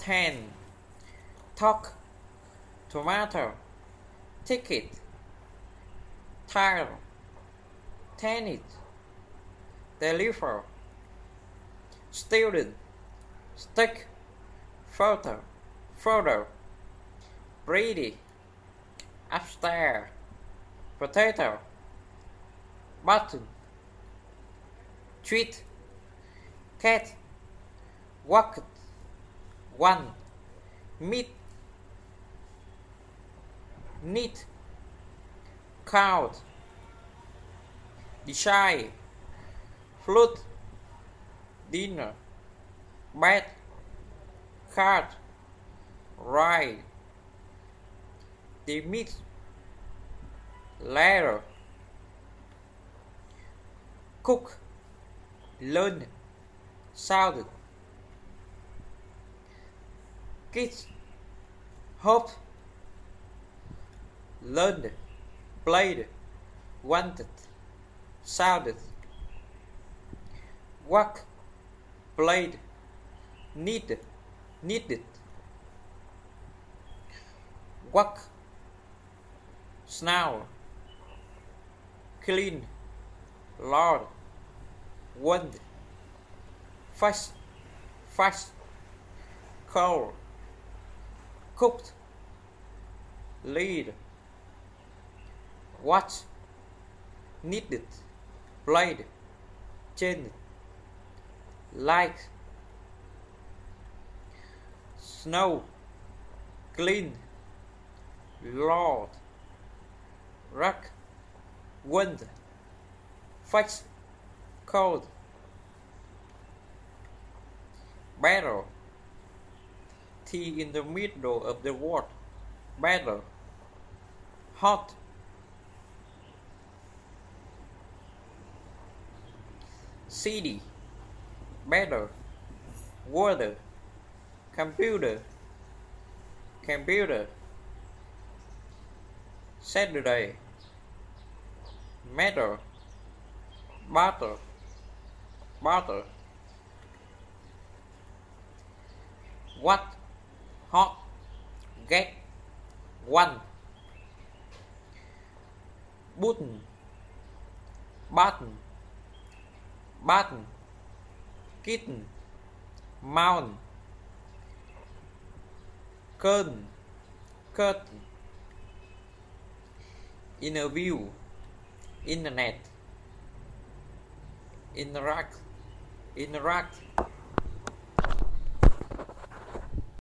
10. Talk, tomato, ticket, tire, tennis, deliver, student, stick, photo, pretty, upstairs, potato, button, treat, cat, walk, one, meet, neat, count, decide, flute, dinner, bed, card, ride, meet, ladder, cook, learn, sound, kids, hope, learned, played, wanted, sounded, work, played, needed, work, snow, clean, lord, wind, fast, cold, cooked, lead, watch, needed, played, changed, like, snow, clean, lord, rock, wind, fast, cold, battle, T in the middle of the word, battle, hot, city, better, water, computer, Saturday, matter, butter, what, hot, get, one, button, kitten, mount, curtain, interview, internet, interact,